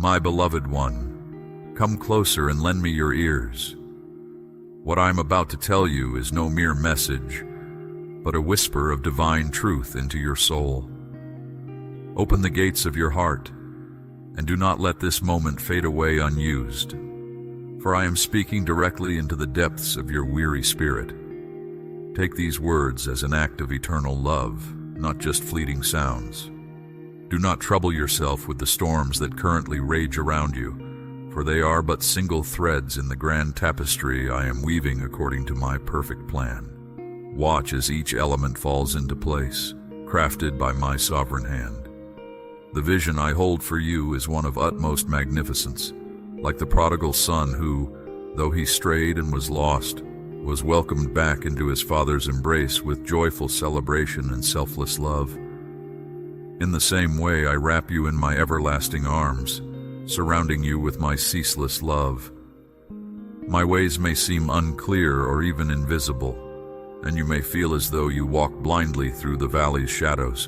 My beloved one, come closer and lend me your ears. What I am about to tell you is no mere message, but a whisper of divine truth into your soul. Open the gates of your heart, and do not let this moment fade away unused, for I am speaking directly into the depths of your weary spirit. Take these words as an act of eternal love, not just fleeting sounds. Do not trouble yourself with the storms that currently rage around you, for they are but single threads in the grand tapestry I am weaving according to my perfect plan. Watch as each element falls into place, crafted by my sovereign hand. The vision I hold for you is one of utmost magnificence, like the prodigal son who, though he strayed and was lost, was welcomed back into his father's embrace with joyful celebration and selfless love. In the same way, I wrap you in my everlasting arms, surrounding you with my ceaseless love. My ways may seem unclear or even invisible, and you may feel as though you walk blindly through the valley's shadows,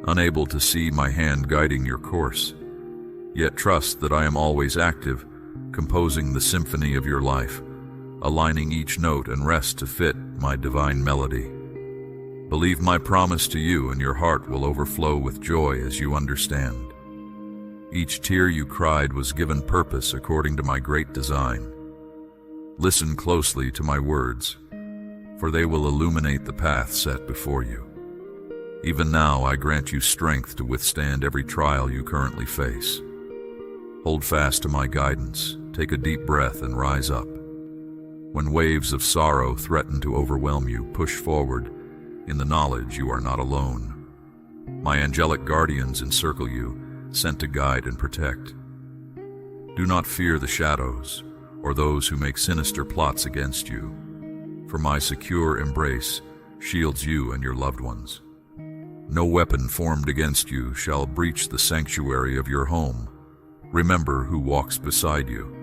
unable to see my hand guiding your course. Yet trust that I am always active, composing the symphony of your life, aligning each note and rest to fit my divine melody. Believe my promise to you, and your heart will overflow with joy as you understand. Each tear you cried was given purpose according to my great design. Listen closely to my words, for they will illuminate the path set before you. Even now, I grant you strength to withstand every trial you currently face. Hold fast to my guidance, take a deep breath and rise up. When waves of sorrow threaten to overwhelm you, push forward in the knowledge you are not alone. My angelic guardians encircle you, sent to guide and protect. Do not fear the shadows or those who make sinister plots against you, for my secure embrace shields you and your loved ones. No weapon formed against you shall breach the sanctuary of your home. Remember who walks beside you.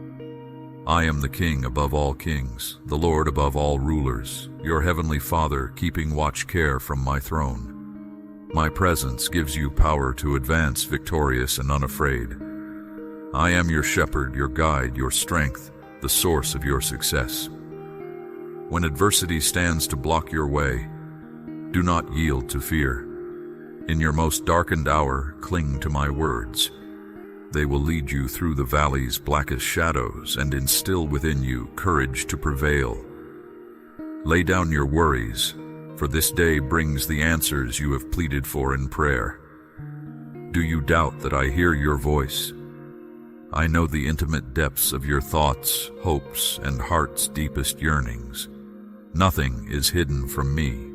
I am the King above all kings, the Lord above all rulers, your heavenly Father keeping watch care from my throne. My presence gives you power to advance victorious and unafraid. I am your shepherd, your guide, your strength, the source of your success. When adversity stands to block your way, do not yield to fear. In your most darkened hour, cling to my words. They will lead you through the valley's blackest shadows and instill within you courage to prevail. Lay down your worries, for this day brings the answers you have pleaded for in prayer. Do you doubt that I hear your voice? I know the intimate depths of your thoughts, hopes, and heart's deepest yearnings. Nothing is hidden from me.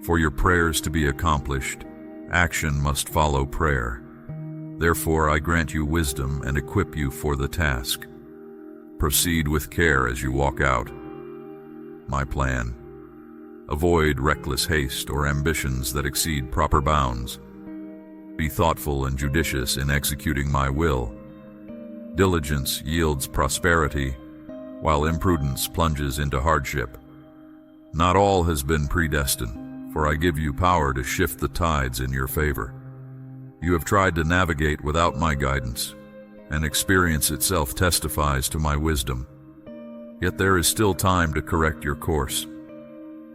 For your prayers to be accomplished, action must follow prayer. Therefore, I grant you wisdom and equip you for the task. Proceed with care as you walk out my plan. Avoid reckless haste or ambitions that exceed proper bounds. Be thoughtful and judicious in executing my will. Diligence yields prosperity, while imprudence plunges into hardship. Not all has been predestined, for I give you power to shift the tides in your favor. You have tried to navigate without my guidance, and experience itself testifies to my wisdom. Yet there is still time to correct your course.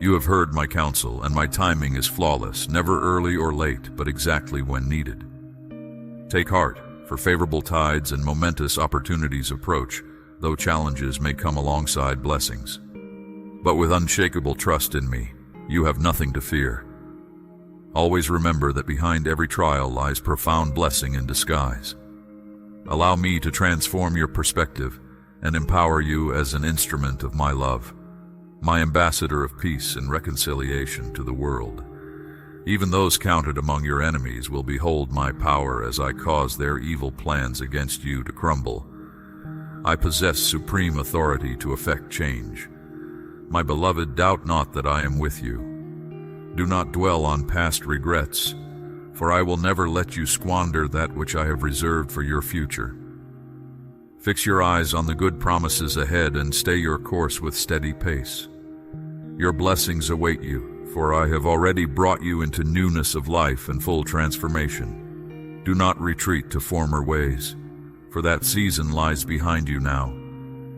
You have heard my counsel, and my timing is flawless, never early or late, but exactly when needed. Take heart, for favorable tides and momentous opportunities approach, though challenges may come alongside blessings. But with unshakable trust in me, you have nothing to fear. Always remember that behind every trial lies profound blessing in disguise. Allow me to transform your perspective and empower you as an instrument of my love, my ambassador of peace and reconciliation to the world. Even those counted among your enemies will behold my power as I cause their evil plans against you to crumble. I possess supreme authority to effect change. My beloved, doubt not that I am with you. Do not dwell on past regrets, for I will never let you squander that which I have reserved for your future. Fix your eyes on the good promises ahead and stay your course with steady pace. Your blessings await you, for I have already brought you into newness of life and full transformation. Do not retreat to former ways, for that season lies behind you now.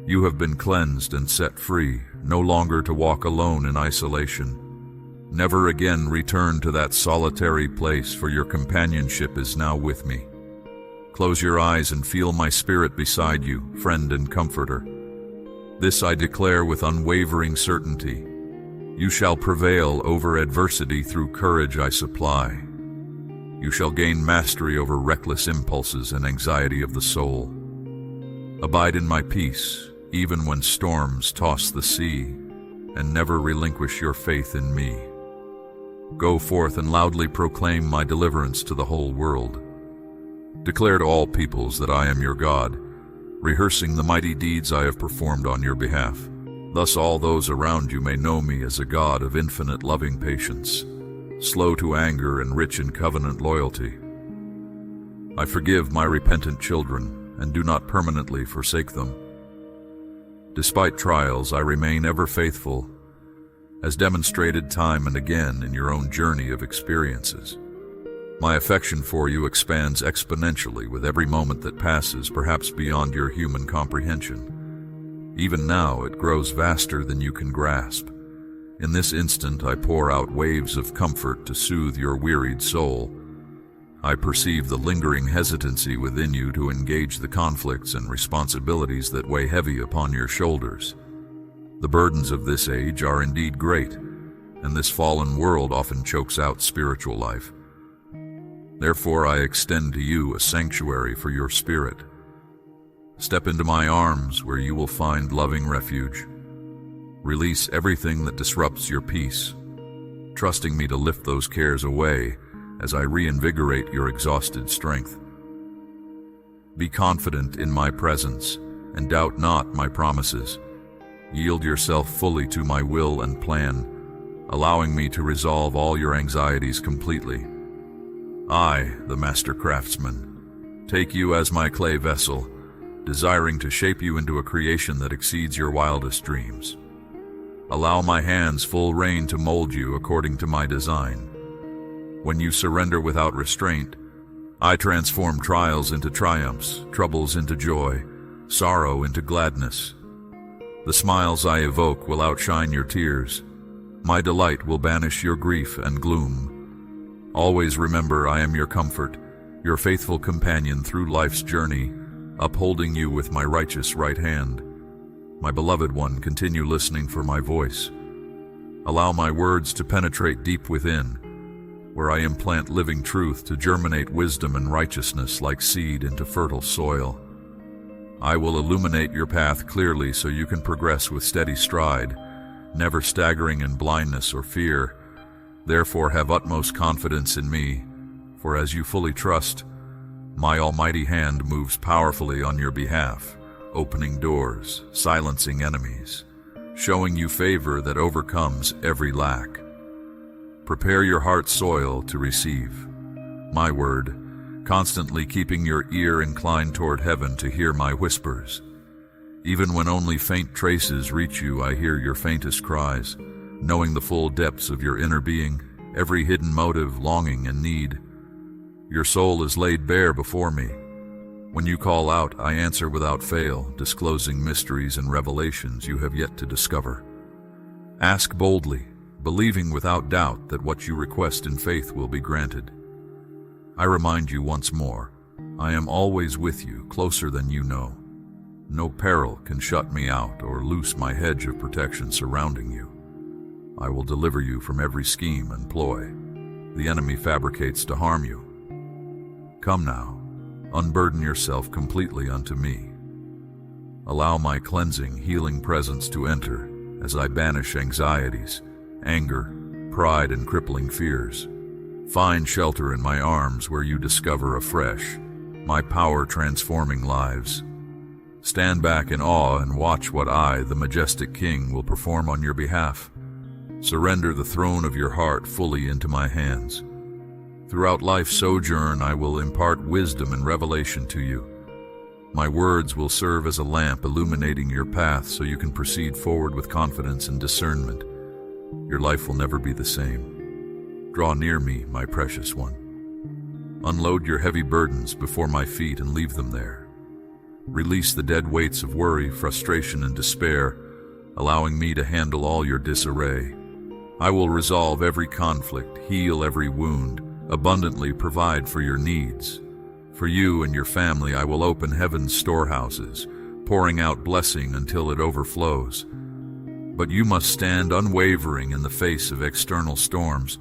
You have been cleansed and set free, no longer to walk alone in isolation. Never again return to that solitary place, for your companionship is now with me. Close your eyes and feel my spirit beside you, friend and comforter. This I declare with unwavering certainty. You shall prevail over adversity through courage I supply. You shall gain mastery over reckless impulses and anxiety of the soul. Abide in my peace, even when storms toss the sea, and never relinquish your faith in me. Go forth and loudly proclaim my deliverance to the whole world. Declare to all peoples that I am your God, rehearsing the mighty deeds I have performed on your behalf. Thus all those around you may know me as a God of infinite loving patience, slow to anger and rich in covenant loyalty. I forgive my repentant children and do not permanently forsake them. Despite trials, I remain ever faithful, as demonstrated time and again in your own journey of experiences. My affection for you expands exponentially with every moment that passes, perhaps beyond your human comprehension. Even now, it grows vaster than you can grasp. In this instant, I pour out waves of comfort to soothe your wearied soul. I perceive the lingering hesitancy within you to engage the conflicts and responsibilities that weigh heavy upon your shoulders. The burdens of this age are indeed great, and this fallen world often chokes out spiritual life. Therefore, I extend to you a sanctuary for your spirit. Step into my arms where you will find loving refuge. Release everything that disrupts your peace, trusting me to lift those cares away as I reinvigorate your exhausted strength. Be confident in my presence and doubt not my promises. Yield yourself fully to my will and plan, allowing me to resolve all your anxieties completely. I, the master craftsman, take you as my clay vessel, desiring to shape you into a creation that exceeds your wildest dreams. Allow my hands full reign to mold you according to my design. When you surrender without restraint, I transform trials into triumphs, troubles into joy, sorrow into gladness. The smiles I evoke will outshine your tears. My delight will banish your grief and gloom. Always remember I am your comfort, your faithful companion through life's journey, upholding you with my righteous right hand. My beloved one, continue listening for my voice. Allow my words to penetrate deep within, where I implant living truth to germinate wisdom and righteousness like seed into fertile soil. I will illuminate your path clearly so you can progress with steady stride, never staggering in blindness or fear. Therefore have utmost confidence in me, for as you fully trust, my almighty hand moves powerfully on your behalf, opening doors, silencing enemies, showing you favor that overcomes every lack. Prepare your heart's soil to receive my word, constantly keeping your ear inclined toward heaven to hear my whispers. Even when only faint traces reach you, I hear your faintest cries, knowing the full depths of your inner being, every hidden motive, longing, and need. Your soul is laid bare before me. When you call out, I answer without fail, disclosing mysteries and revelations you have yet to discover. Ask boldly, believing without doubt that what you request in faith will be granted. I remind you once more, I am always with you, closer than you know. No peril can shut me out or loose my hedge of protection surrounding you. I will deliver you from every scheme and ploy the enemy fabricates to harm you. Come now, unburden yourself completely unto me. Allow my cleansing, healing presence to enter as I banish anxieties, anger, pride, and crippling fears. Find shelter in my arms where you discover afresh my power transforming lives. Stand back in awe and watch what I, the majestic King, will perform on your behalf. Surrender the throne of your heart fully into my hands. Throughout life's sojourn, I will impart wisdom and revelation to you. My words will serve as a lamp illuminating your path so you can proceed forward with confidence and discernment. Your life will never be the same. Draw near me, my precious one. Unload your heavy burdens before my feet and leave them there. Release the dead weights of worry, frustration, and despair, allowing me to handle all your disarray. I will resolve every conflict, heal every wound, abundantly provide for your needs. For you and your family, I will open heaven's storehouses, pouring out blessing until it overflows. But you must stand unwavering in the face of external storms.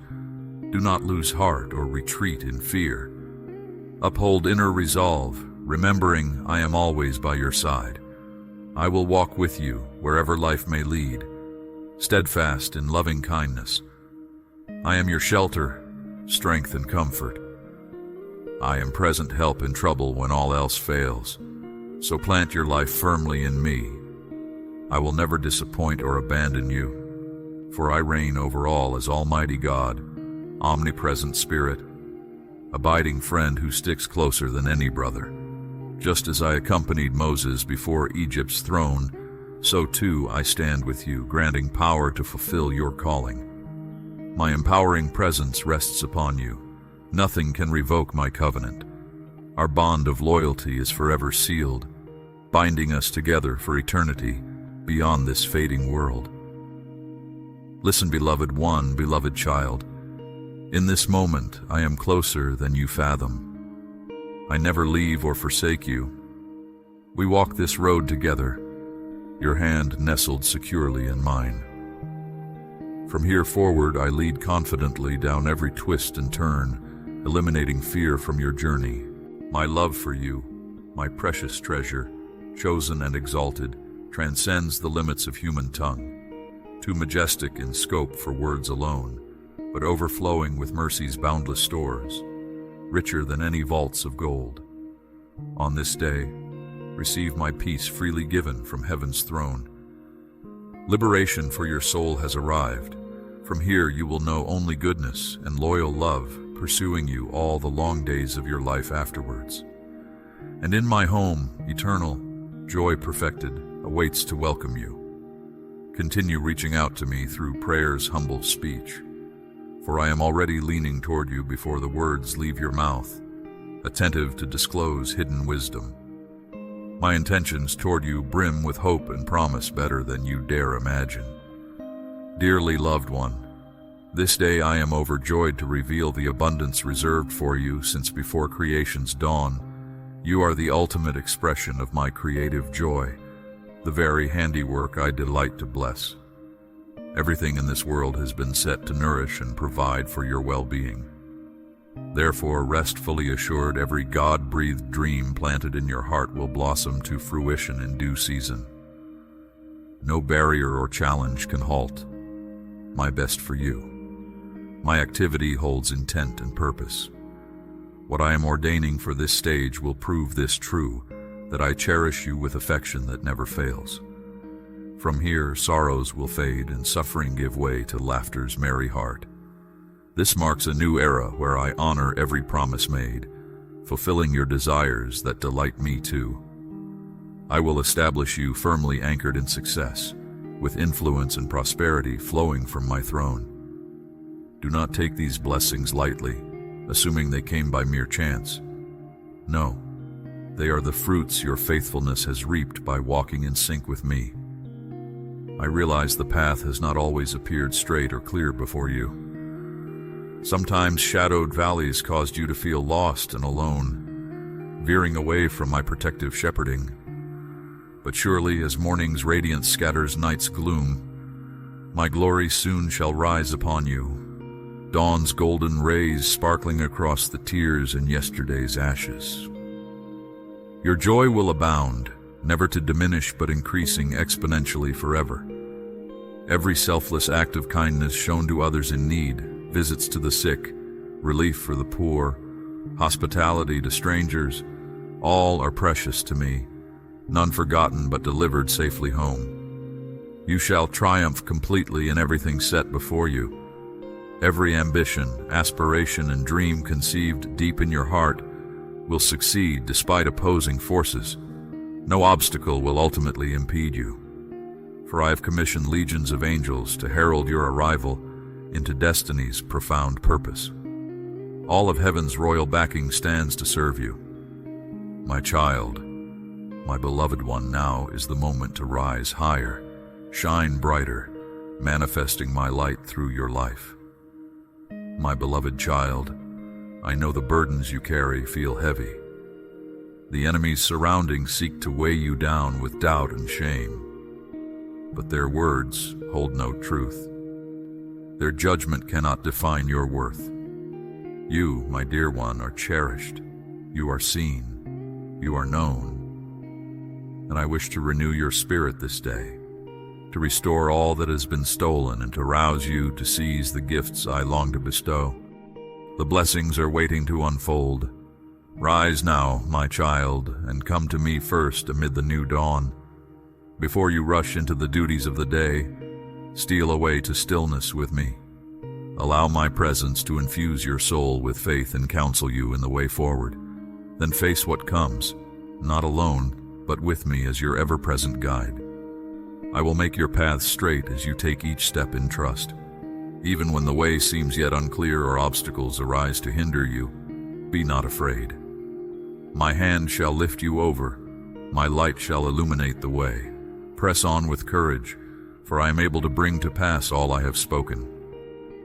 Do not lose heart or retreat in fear. Uphold inner resolve, remembering I am always by your side. I will walk with you wherever life may lead, steadfast in loving kindness. I am your shelter, strength, and comfort. I am present help in trouble when all else fails. So plant your life firmly in me. I will never disappoint or abandon you, for I reign over all as Almighty God, omnipresent Spirit, abiding friend who sticks closer than any brother. Just as I accompanied Moses before Egypt's throne, so too I stand with you, granting power to fulfill your calling. My empowering presence rests upon you. Nothing can revoke my covenant. Our bond of loyalty is forever sealed, binding us together for eternity beyond this fading world. Listen, beloved one, beloved child. In this moment, I am closer than you fathom. I never leave or forsake you. We walk this road together, your hand nestled securely in mine. From here forward, I lead confidently down every twist and turn, eliminating fear from your journey. My love for you, my precious treasure, chosen and exalted, transcends the limits of human tongue. Too majestic in scope for words alone, but overflowing with mercy's boundless stores, richer than any vaults of gold. On this day, receive my peace freely given from heaven's throne. Liberation for your soul has arrived. From here you will know only goodness and loyal love pursuing you all the long days of your life afterwards. And in my home, eternal, joy perfected, awaits to welcome you. Continue reaching out to me through prayer's humble speech, for I am already leaning toward you before the words leave your mouth, attentive to disclose hidden wisdom. My intentions toward you brim with hope and promise better than you dare imagine. Dearly loved one, this day I am overjoyed to reveal the abundance reserved for you since before creation's dawn. You are the ultimate expression of my creative joy, the very handiwork I delight to bless. Everything in this world has been set to nourish and provide for your well-being. Therefore, rest fully assured every God-breathed dream planted in your heart will blossom to fruition in due season. No barrier or challenge can halt my best for you. My activity holds intent and purpose. What I am ordaining for this stage will prove this true, that I cherish you with affection that never fails. From here, sorrows will fade and suffering give way to laughter's merry heart. This marks a new era where I honor every promise made, fulfilling your desires that delight me too. I will establish you firmly anchored in success, with influence and prosperity flowing from my throne. Do not take these blessings lightly, assuming they came by mere chance. No, they are the fruits your faithfulness has reaped by walking in sync with me. I realize the path has not always appeared straight or clear before you. Sometimes shadowed valleys caused you to feel lost and alone, veering away from my protective shepherding. But surely as morning's radiance scatters night's gloom, my glory soon shall rise upon you, dawn's golden rays sparkling across the tears in yesterday's ashes. Your joy will abound, never to diminish but increasing exponentially forever. Every selfless act of kindness shown to others in need, visits to the sick, relief for the poor, hospitality to strangers, all are precious to me, none forgotten but delivered safely home. You shall triumph completely in everything set before you. Every ambition, aspiration, and dream conceived deep in your heart will succeed despite opposing forces. No obstacle will ultimately impede you, for I have commissioned legions of angels to herald your arrival into destiny's profound purpose. All of heaven's royal backing stands to serve you. My child, My beloved one, now is the moment to rise higher, shine brighter, manifesting my light through your life. My beloved child, I know the burdens you carry feel heavy. The enemies surrounding seek to weigh you down with doubt and shame. But their words hold no truth. Their judgment cannot define your worth. You, my dear one, are cherished. You are seen. You are known. And I wish to renew your spirit this day, to restore all that has been stolen and to rouse you to seize the gifts I long to bestow. The blessings are waiting to unfold. Rise now, my child, and come to me first amid the new dawn. Before you rush into the duties of the day, steal away to stillness with me. Allow my presence to infuse your soul with faith and counsel you in the way forward. Then face what comes, not alone, but with me as your ever-present guide. I will make your paths straight as you take each step in trust. Even when the way seems yet unclear or obstacles arise to hinder you, be not afraid. My hand shall lift you over, my light shall illuminate the way. Press on with courage, for I am able to bring to pass all I have spoken.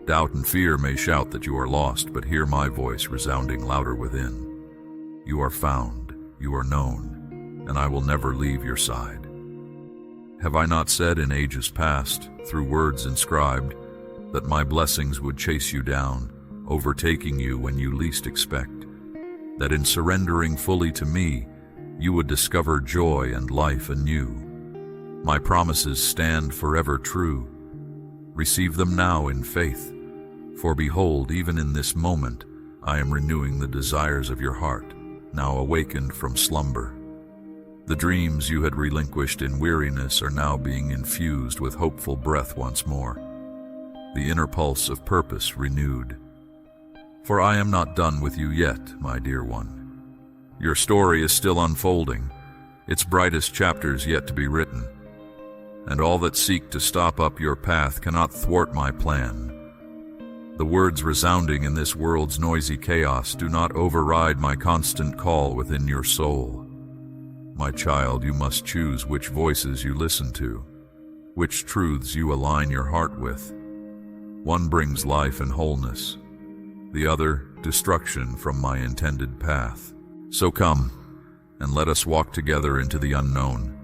Doubt and fear may shout that you are lost, but hear my voice resounding louder within. You are found, you are known, and I will never leave your side. Have I not said in ages past, through words inscribed, that my blessings would chase you down, overtaking you when you least expect? That in surrendering fully to me, you would discover joy and life anew. My promises stand forever true. Receive them now in faith, for behold, even in this moment, I am renewing the desires of your heart, now awakened from slumber. The dreams you had relinquished in weariness are now being infused with hopeful breath once more, the inner pulse of purpose renewed. For I am not done with you yet, my dear one. Your story is still unfolding, its brightest chapters yet to be written, and all that seek to stop up your path cannot thwart my plan. The words resounding in this world's noisy chaos do not override my constant call within your soul. My child, you must choose which voices you listen to, which truths you align your heart with. One brings life and wholeness, the other destruction from my intended path. So come, and let us walk together into the unknown.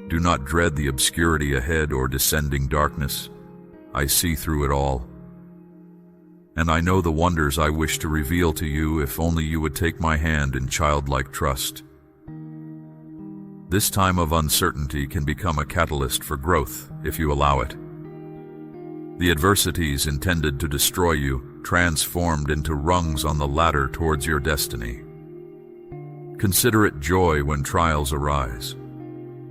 Do not dread the obscurity ahead or descending darkness. I see through it all. And I know the wonders I wish to reveal to you if only you would take my hand in childlike trust. This time of uncertainty can become a catalyst for growth if you allow it. The adversities intended to destroy you, transformed into rungs on the ladder towards your destiny. Consider it joy when trials arise,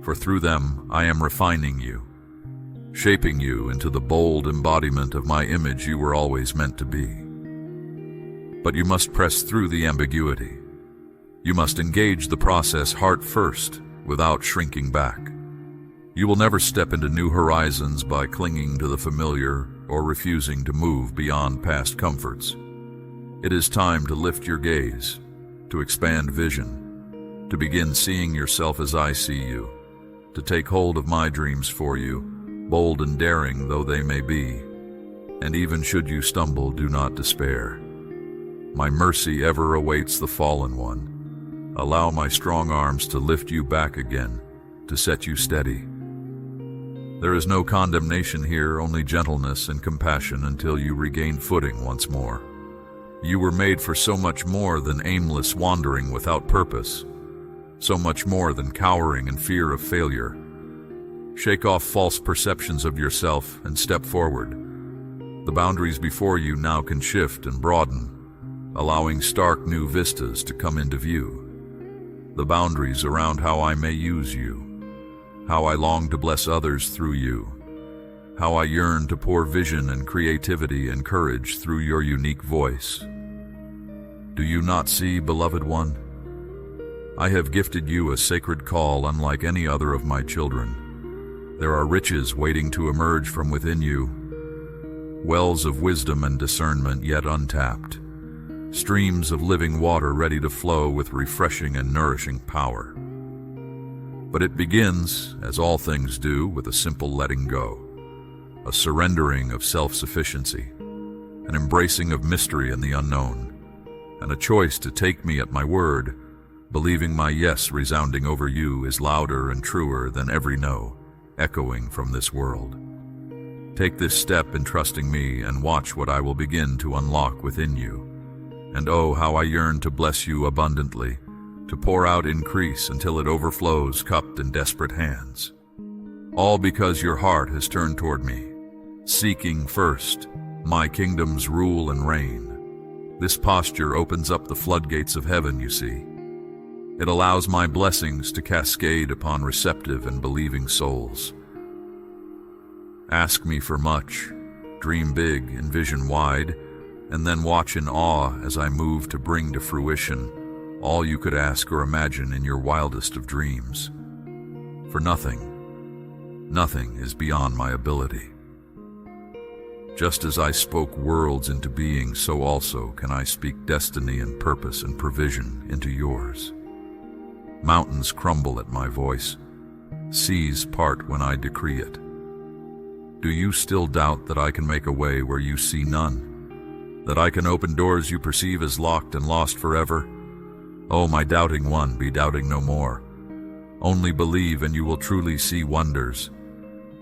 for through them I am refining you, shaping you into the bold embodiment of my image you were always meant to be. But you must press through the ambiguity. You must engage the process heart first, without shrinking back. You will never step into new horizons by clinging to the familiar or refusing to move beyond past comforts. It is time to lift your gaze, to expand vision, to begin seeing yourself as I see you, to take hold of my dreams for you, bold and daring though they may be. And even should you stumble, do not despair. My mercy ever awaits the fallen one. Allow my strong arms to lift you back again, to set you steady. There is no condemnation here, only gentleness and compassion until you regain footing once more. You were made for so much more than aimless wandering without purpose, so much more than cowering in fear of failure. Shake off false perceptions of yourself and step forward. The boundaries before you now can shift and broaden, allowing stark new vistas to come into view. The boundaries around how I may use you, how I long to bless others through you, how I yearn to pour vision and creativity and courage through your unique voice. Do you not see, beloved one? I have gifted you a sacred call unlike any other of my children. There are riches waiting to emerge from within you, wells of wisdom and discernment yet untapped, streams of living water ready to flow with refreshing and nourishing power. But it begins, as all things do, with a simple letting go, a surrendering of self-sufficiency, an embracing of mystery and the unknown, and a choice to take me at my word, believing my yes resounding over you is louder and truer than every no, echoing from this world. Take this step in trusting me and watch what I will begin to unlock within you. And oh, how I yearn to bless you abundantly, to pour out increase until it overflows cupped in desperate hands. All because your heart has turned toward me, seeking first my kingdom's rule and reign. This posture opens up the floodgates of heaven, you see. It allows my blessings to cascade upon receptive and believing souls. Ask me for much, dream big, envision wide, and then watch in awe as I move to bring to fruition all you could ask or imagine in your wildest of dreams. For nothing is beyond my ability. Just as I spoke worlds into being, so also can I speak destiny and purpose and provision into yours. Mountains crumble at my voice, seas part when I decree it. Do you still doubt that I can make a way where you see none? That I can open doors you perceive as locked and lost forever? Oh, my doubting one, be doubting no more. Only believe and you will truly see wonders.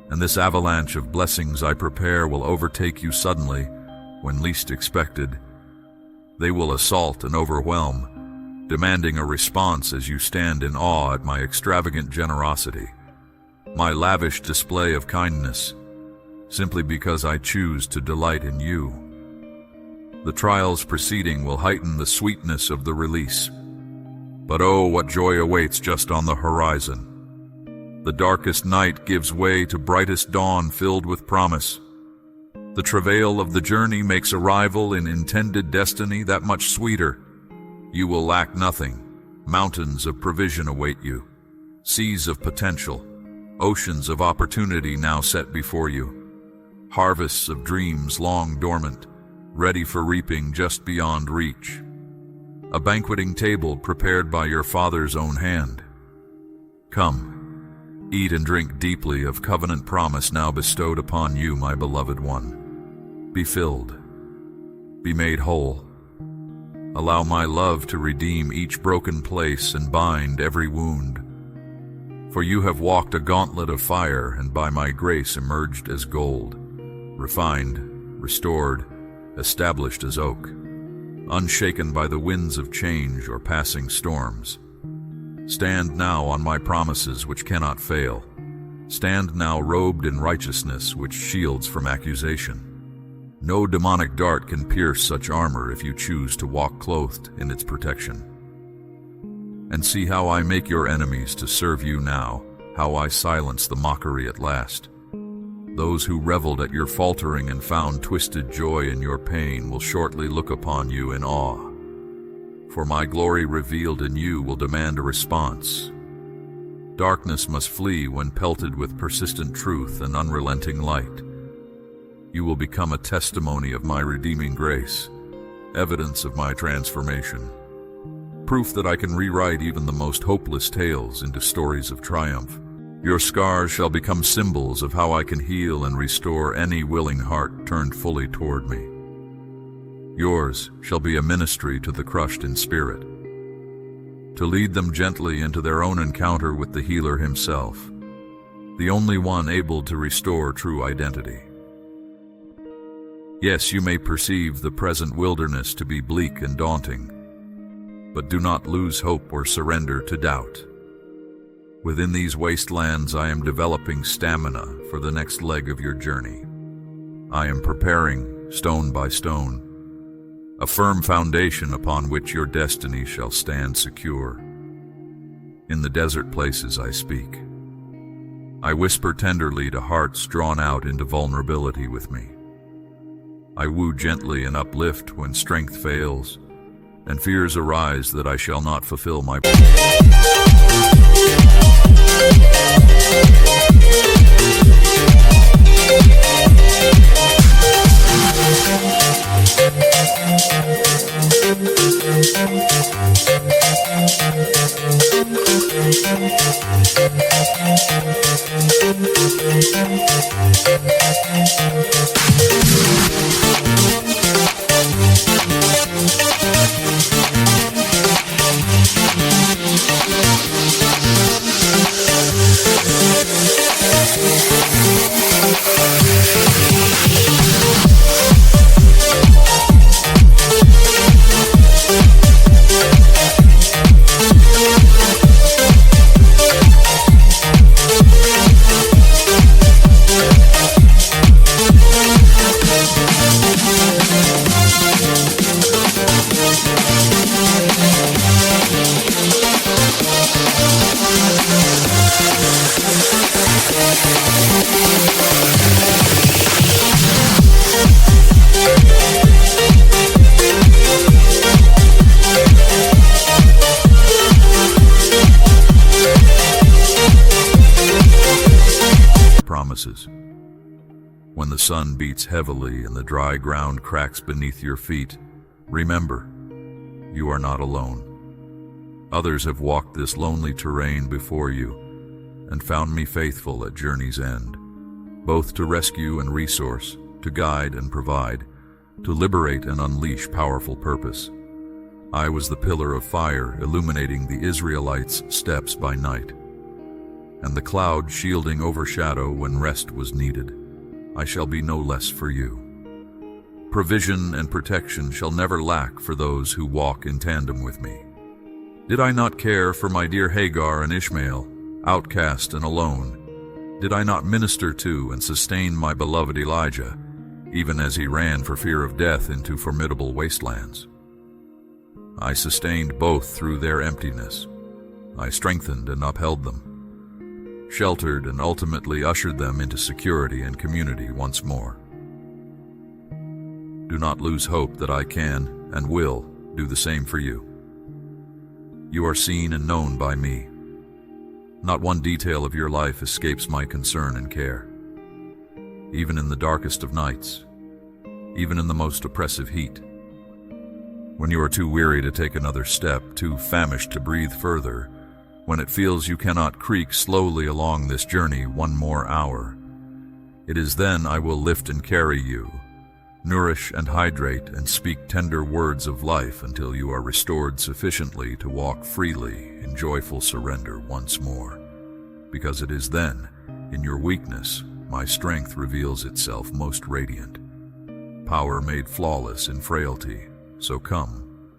And this avalanche of blessings I prepare will overtake you suddenly, when least expected. They will assault and overwhelm, demanding a response as you stand in awe at my extravagant generosity, my lavish display of kindness, simply because I choose to delight in you. The trials preceding will heighten the sweetness of the release. But oh, what joy awaits just on the horizon. The darkest night gives way to brightest dawn filled with promise. The travail of the journey makes arrival in intended destiny that much sweeter. You will lack nothing. Mountains of provision await you. Seas of potential. Oceans of opportunity now set before you. Harvests of dreams long dormant, ready for reaping just beyond reach. A banqueting table prepared by your Father's own hand. Come, eat and drink deeply of covenant promise now bestowed upon you, my beloved one. Be filled. Be made whole. Allow my love to redeem each broken place and bind every wound. For you have walked a gauntlet of fire and by my grace emerged as gold. Refined, restored, established as oak, unshaken by the winds of change or passing storms. Stand now on my promises which cannot fail. Stand now robed in righteousness which shields from accusation. No demonic dart can pierce such armor if you choose to walk clothed in its protection. And see how I make your enemies to serve you now, how I silence the mockery at last. Those who reveled at your faltering and found twisted joy in your pain will shortly look upon you in awe. For my glory revealed in you will demand a response. Darkness must flee when pelted with persistent truth and unrelenting light. You will become a testimony of my redeeming grace, evidence of my transformation, proof that I can rewrite even the most hopeless tales into stories of triumph. Your scars shall become symbols of how I can heal and restore any willing heart turned fully toward me. Yours shall be a ministry to the crushed in spirit, to lead them gently into their own encounter with the healer himself, the only one able to restore true identity. Yes, you may perceive the present wilderness to be bleak and daunting, but do not lose hope or surrender to doubt. Within these wastelands, I am developing stamina for the next leg of your journey. I am preparing, stone by stone, a firm foundation upon which your destiny shall stand secure. In the desert places I speak. I whisper tenderly to hearts drawn out into vulnerability with me. I woo gently and uplift when strength fails, and fears arise that I shall not fulfill my Promises. When the sun beats heavily and the dry ground cracks beneath your feet, remember, you are not alone. Others have walked this lonely terrain before you and found me faithful at journey's end, both to rescue and resource, to guide and provide, to liberate and unleash powerful purpose. I was the pillar of fire illuminating the Israelites' steps by night, and the cloud shielding overshadow when rest was needed. I shall be no less for you. Provision and protection shall never lack for those who walk in tandem with me. Did I not care for my dear Hagar and Ishmael, outcast and alone? Did I not minister to and sustain my beloved Elijah, even as he ran for fear of death into formidable wastelands? I sustained both through their emptiness. I strengthened and upheld them, sheltered and ultimately ushered them into security and community once more. Do not lose hope that I can and will do the same for you. You are seen and known by me. Not one detail of your life escapes my concern and care. Even in the darkest of nights, even in the most oppressive heat, when you are too weary to take another step, too famished to breathe further, when it feels you cannot creak slowly along this journey one more hour, it is then I will lift and carry you, nourish and hydrate, and speak tender words of life until you are restored sufficiently to walk freely in joyful surrender once more. Because it is then, in your weakness, my strength reveals itself most radiant. Power made flawless in frailty, so come,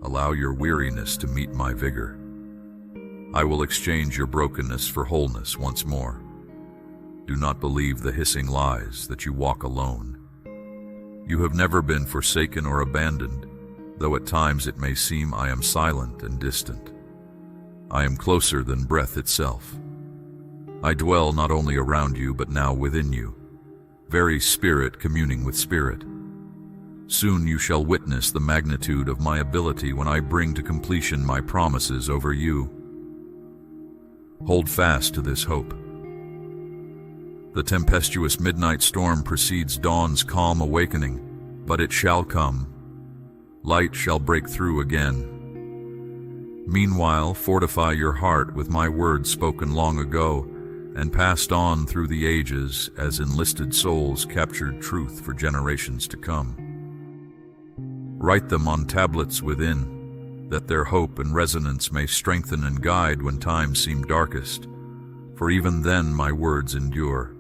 allow your weariness to meet my vigor. I will exchange your brokenness for wholeness once more. Do not believe the hissing lies that you walk alone. You have never been forsaken or abandoned, though at times it may seem I am silent and distant. I am closer than breath itself. I dwell not only around you but now within you, very spirit communing with spirit. Soon you shall witness the magnitude of my ability when I bring to completion my promises over you. Hold fast to this hope. The tempestuous midnight storm precedes dawn's calm awakening, but it shall come. Light shall break through again. Meanwhile, fortify your heart with my words spoken long ago and passed on through the ages as enlisted souls captured truth for generations to come. Write them on tablets within, that their hope and resonance may strengthen and guide when times seem darkest, for even then my words endure.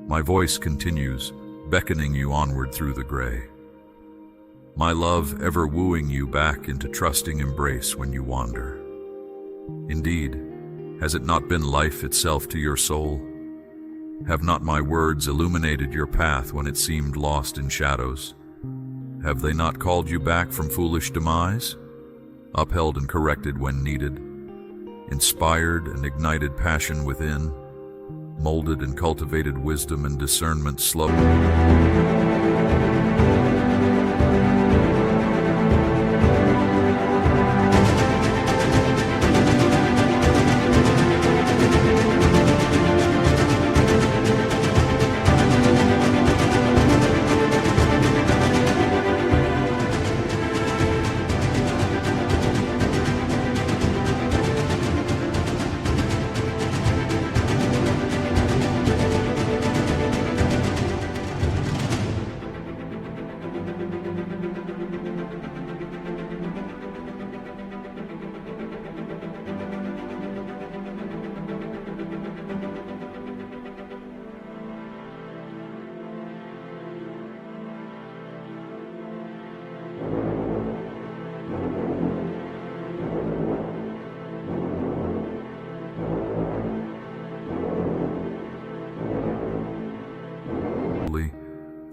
My voice continues, beckoning you onward through the gray. My love ever wooing you back into trusting embrace when you wander. Indeed, has it not been life itself to your soul? Have not my words illuminated your path when it seemed lost in shadows? Have they not called you back from foolish demise? Upheld and corrected when needed, inspired and ignited passion within, molded and cultivated wisdom and discernment slowly.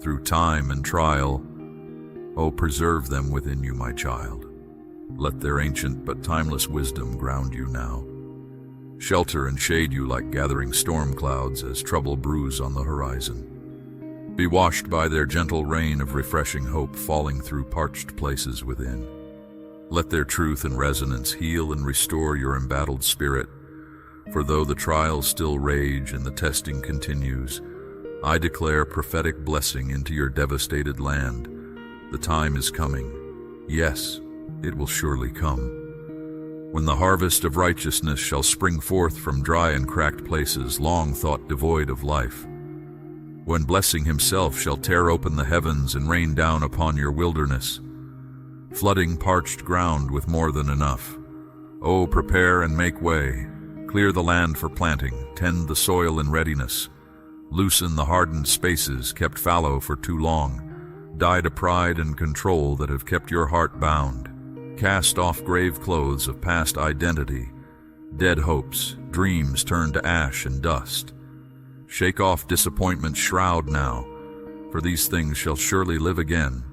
through time and trial. Oh, preserve them within you, my child. Let their ancient but timeless wisdom ground you now. Shelter and shade you like gathering storm clouds as trouble brews on the horizon. Be washed by their gentle rain of refreshing hope falling through parched places within. Let their truth and resonance heal and restore your embattled spirit. For though the trials still rage and the testing continues, I declare prophetic blessing into your devastated land. The time is coming. Yes, it will surely come, when the harvest of righteousness shall spring forth from dry and cracked places long thought devoid of life. When blessing himself shall tear open the heavens and rain down upon your wilderness, flooding parched ground with more than enough. Oh, prepare and make way. Clear the land for planting, tend the soil in readiness. Loosen the hardened spaces kept fallow for too long. Die to pride and control that have kept your heart bound. Cast off grave clothes of past identity. Dead hopes, dreams turned to ash and dust. Shake off disappointment's shroud now, for these things shall surely live again.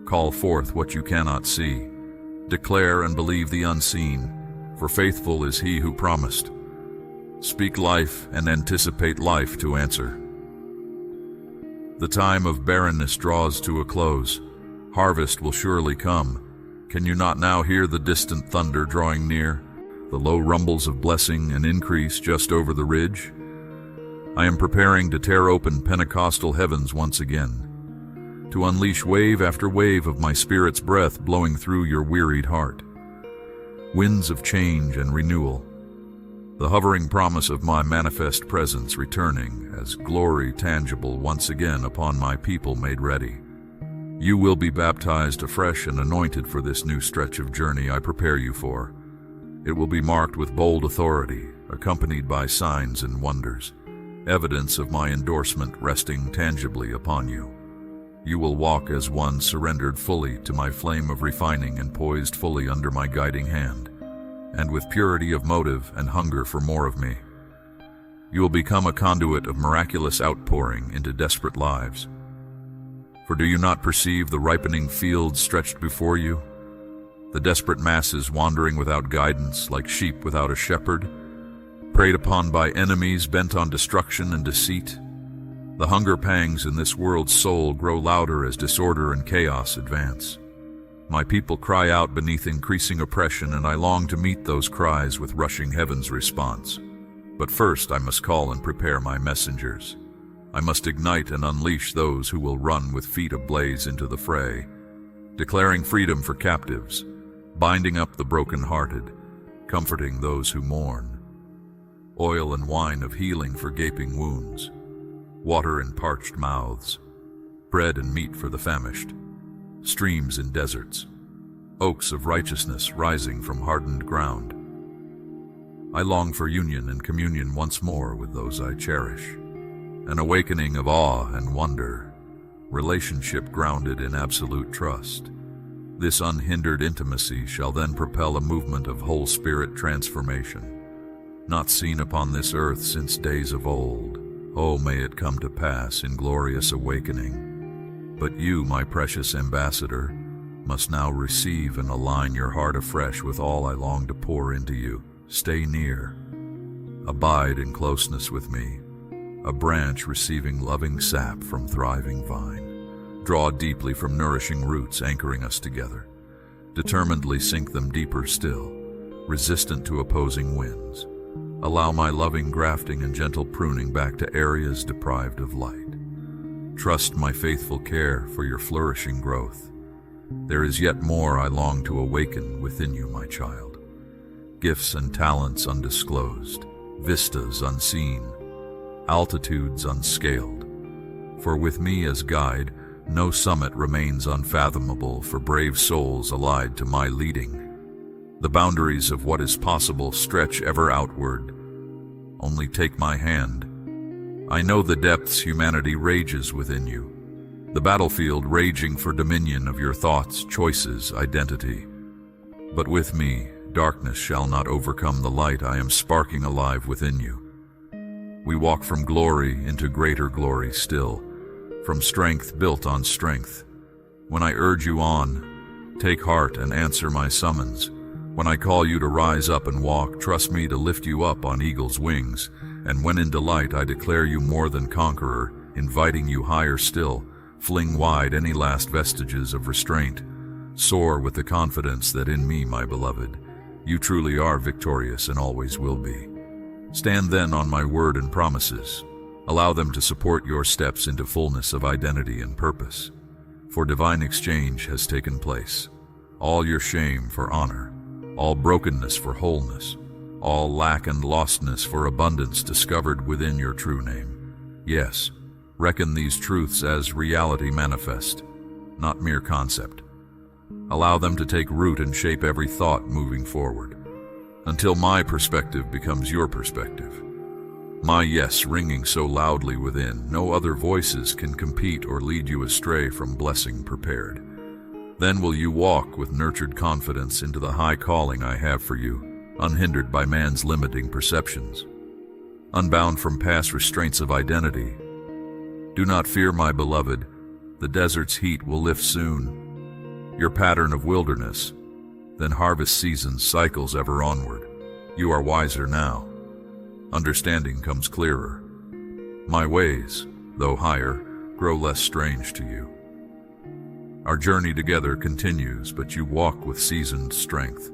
Call forth what you cannot see. Declare and believe the unseen, for faithful is he who promised. Speak life and anticipate life to answer. The time of barrenness draws to a close. Harvest will surely come. Can you not now hear the distant thunder drawing near, the low rumbles of blessing and increase just over the ridge? I am preparing to tear open Pentecostal heavens once again, to unleash wave after wave of my Spirit's breath blowing through your wearied heart. Winds of change and renewal, the hovering promise of my manifest presence returning as glory tangible once again upon my people made ready. You will be baptized afresh and anointed for this new stretch of journey I prepare you for. It will be marked with bold authority, accompanied by signs and wonders, evidence of my endorsement resting tangibly upon you. You will walk as one surrendered fully to my flame of refining and poised fully under my guiding hand, and with purity of motive and hunger for more of me. You will become a conduit of miraculous outpouring into desperate lives. For do you not perceive the ripening fields stretched before you? The desperate masses wandering without guidance like sheep without a shepherd, preyed upon by enemies bent on destruction and deceit. The hunger pangs in this world's soul grow louder as disorder and chaos advance. My people cry out beneath increasing oppression, and I long to meet those cries with rushing heaven's response. But first I must call and prepare my messengers. I must ignite and unleash those who will run with feet ablaze into the fray, declaring freedom for captives, binding up the broken-hearted, comforting those who mourn. Oil and wine of healing for gaping wounds, water in parched mouths, bread and meat for the famished, streams in deserts, oaks of righteousness rising from hardened ground. I long for union and communion once more with those I cherish, an awakening of awe and wonder, relationship grounded in absolute trust. This unhindered intimacy shall then propel a movement of whole spirit transformation, not seen upon this earth since days of old. Oh, may it come to pass in glorious awakening. But you, my precious ambassador, must now receive and align your heart afresh with all I long to pour into you. Stay near. Abide in closeness with me, a branch receiving loving sap from thriving vine. Draw deeply from nourishing roots anchoring us together. Determinedly sink them deeper still, resistant to opposing winds. Allow my loving grafting and gentle pruning back to areas deprived of light. Trust my faithful care for your flourishing growth. There is yet more I long to awaken within you, my child. Gifts and talents undisclosed, vistas unseen, altitudes unscaled. For with me as guide, no summit remains unfathomable for brave souls allied to my leading. The boundaries of what is possible stretch ever outward. Only take my hand. I know the depths humanity rages within you, the battlefield raging for dominion of your thoughts, choices, identity. But with me, darkness shall not overcome the light I am sparking alive within you. We walk from glory into greater glory still, from strength built on strength. When I urge you on, take heart and answer my summons. When I call you to rise up and walk, trust me to lift you up on eagle's wings. And when in delight I declare you more than conqueror, inviting you higher still, fling wide any last vestiges of restraint. Soar with the confidence that in me, my beloved, you truly are victorious and always will be. Stand then on my word and promises. Allow them to support your steps into fullness of identity and purpose. For divine exchange has taken place. All your shame for honor, all brokenness for wholeness, all lack and lostness for abundance discovered within your true name. Yes, reckon these truths as reality manifest, not mere concept. Allow them to take root and shape every thought moving forward, until my perspective becomes your perspective. My yes ringing so loudly within, no other voices can compete or lead you astray from blessing prepared. Then will you walk with nurtured confidence into the high calling I have for you, unhindered by man's limiting perceptions, unbound from past restraints of identity. Do not fear, my beloved, the desert's heat will lift soon. Your pattern of wilderness, then harvest seasons cycles ever onward. You are wiser now. Understanding comes clearer. My ways, though higher, grow less strange to you. Our journey together continues, but you walk with seasoned strength,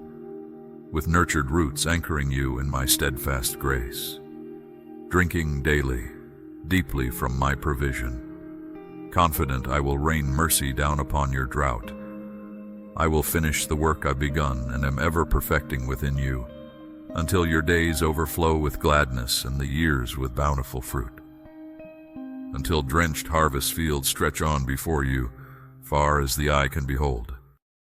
with nurtured roots anchoring you in my steadfast grace, drinking daily, deeply from my provision. Confident I will rain mercy down upon your drought. I will finish the work I've begun and am ever perfecting within you, until your days overflow with gladness and the years with bountiful fruit. Until drenched harvest fields stretch on before you, far as the eye can behold.